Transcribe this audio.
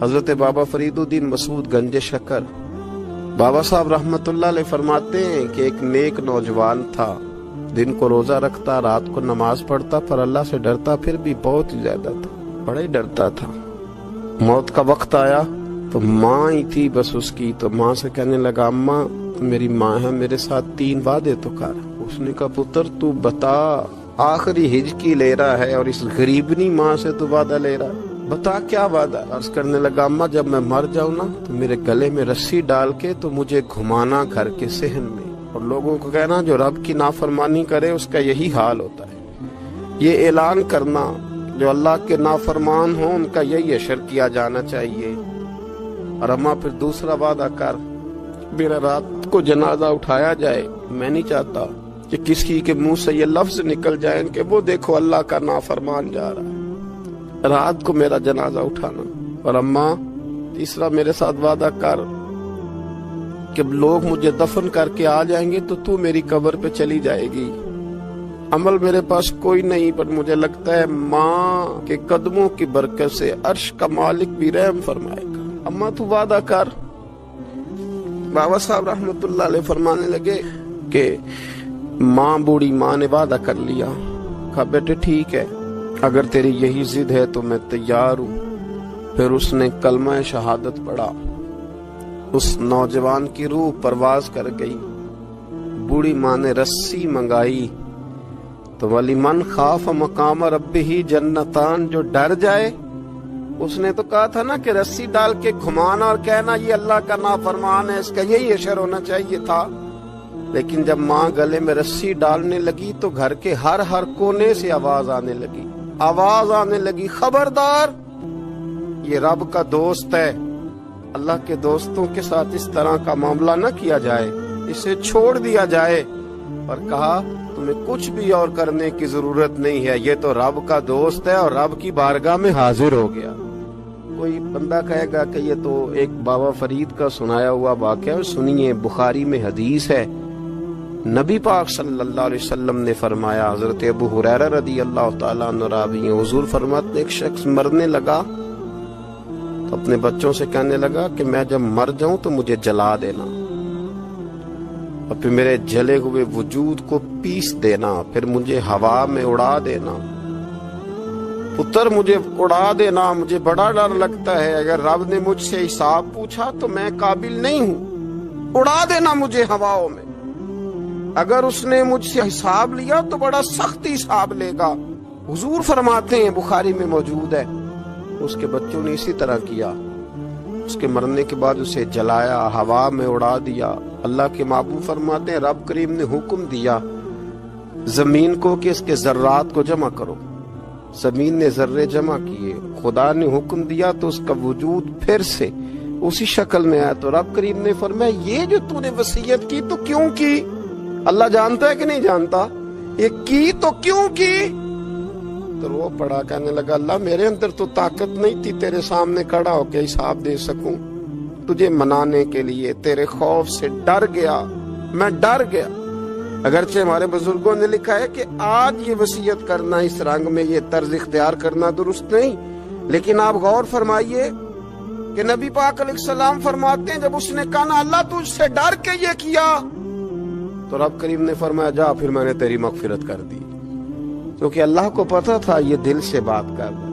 حضرت بابا فریدالدین مسعود گنج شکر بابا صاحب رحمتullah علیہ فرماتے ہیں کہ ایک نیک نوجوان تھا، دن کو روزہ رکھتا، رات کو نماز پڑھتا، پر اللہ سے ڈرتا پھر بھی بہت ہی زیادہ تھا، بڑا ہی ڈرتا تھا۔ موت کا وقت آیا تو ماں ہی تھی بس اس کی، تو ماں سے کہنے لگا اماں میری ماں ہے، میرے ساتھ 3 وعدے تو کر۔ اس نے کہا پتر تو بتا، آخری ہجکی لے رہا ہے اور اس غریبنی ماں سے تو وعدہ لے رہا ہے، بتا کیا وعدہ۔ عرض کرنے لگا اماں جب میں مر جاؤں نا تو میرے گلے میں رسی ڈال کے تو مجھے گھمانا گھر کے صحن میں، اور لوگوں کو کہنا جو رب کی نافرمانی کرے اس کا یہی حال ہوتا ہے۔ یہ اعلان کرنا جو اللہ کے نافرمان ہوں ان کا یہی اشر کیا جانا چاہیے۔ اور اماں پھر دوسرا وعدہ کر، میرا رات کو جنازہ اٹھایا جائے، میں نہیں چاہتا کہ کسی کے منہ سے یہ لفظ نکل جائیں کہ وہ دیکھو اللہ کا نافرمان جا رہا ہے، رات کو میرا جنازہ اٹھانا۔ اور اماں تیسرا میرے ساتھ وعدہ کر کہ لوگ مجھے دفن کر کے آ جائیں گے تو میری قبر پہ چلی جائے گی۔ عمل میرے پاس کوئی نہیں، پر مجھے لگتا ہے ماں کے قدموں کی برکت سے عرش کا مالک بھی رحم فرمائے گا، اماں تو وعدہ کر۔ بابا صاحب رحمتullah علیہ فرمانے لگے کہ ماں بوڑھی ماں نے وعدہ کر لیا، کہا بیٹے ٹھیک ہے اگر تیری یہی ضد ہے تو میں تیار ہوں۔ پھر اس نے کلمہ شہادت پڑھا، اس نوجوان کی روح پرواز کر گئی۔ بوڑھی ماں نے رسی منگائی تو وَلِمَنْ خَافَ مَقَامَ رَبِّهِ جنتان، جو ڈر جائے، اس نے تو کہا تھا نا کہ رسی ڈال کے گھمانا اور کہنا یہ اللہ کا نافرمان ہے، اس کا یہی اشر ہونا چاہیے تھا۔ لیکن جب ماں گلے میں رسی ڈالنے لگی تو گھر کے ہر کونے سے آواز آنے لگی خبردار یہ رب کا دوست ہے، اللہ کے دوستوں کے ساتھ اس طرح کا معاملہ نہ کیا جائے، اسے چھوڑ دیا جائے۔ اور کہا تمہیں کچھ بھی اور کرنے کی ضرورت نہیں ہے، یہ تو رب کا دوست ہے اور رب کی بارگاہ میں حاضر ہو گیا۔ کوئی بندہ کہے گا کہ یہ تو ایک بابا فرید کا سنایا ہوا واقعہ ہے، سنیے بخاری میں حدیث ہے، نبی پاک صلی اللہ علیہ وسلم نے فرمایا، حضرت ابو ہریرہ رضی اللہ تعالیٰ عنہ راوی ہیں، حضور فرماتے ایک شخص مرنے لگا تو اپنے بچوں سے کہنے لگا کہ میں جب مر جاؤں تو مجھے جلا دینا، اور پھر میرے جلے ہوئے وجود کو پیس دینا، پھر مجھے ہوا میں اڑا دینا۔ پتر مجھے اڑا دینا، مجھے بڑا ڈر لگتا ہے، اگر رب نے مجھ سے حساب پوچھا تو میں قابل نہیں ہوں، اڑا دینا مجھے ہواؤں میں۔ اگر اس نے مجھ سے حساب لیا تو بڑا سخت حساب لے گا۔ حضور فرماتے ہیں بخاری میں موجود ہے، اس کے بچوں نے اسی طرح کیا، اس کے مرنے کے بعد اسے جلایا، ہوا میں اڑا دیا۔ اللہ کے محبوب فرماتے ہیں رب کریم نے حکم دیا زمین کو کہ اس کے ذرات کو جمع کرو، زمین نے ذرے جمع کیے، خدا نے حکم دیا تو اس کا وجود پھر سے اسی شکل میں آیا۔ تو رب کریم نے فرمایا یہ جو تو نے وصیت کی تو کیوں کی؟ اللہ جانتا ہے کہ نہیں جانتا؟ یہ کی تو کیوں کی؟ تو وہ پڑا کہنے لگا اللہ میرے اندر تو طاقت نہیں تھی تیرے سامنے کھڑا ہو کے حساب دے سکوں، تجھے منانے کے لیے تیرے خوف سے ڈر گیا، میں ڈر گیا۔ اگرچہ ہمارے بزرگوں نے لکھا ہے کہ آج یہ وصیت کرنا اس رنگ میں، یہ طرز اختیار کرنا درست نہیں، لیکن آپ غور فرمائیے کہ نبی پاک علیہ السلام فرماتے ہیں جب اس نے کہا نا اللہ تجھ سے ڈر کے یہ کیا، تو رب کریم نے فرمایا جا پھر میں نے تیری مغفرت کر دی، کیونکہ اللہ کو پتا تھا یہ دل سے بات کر رہا ہے۔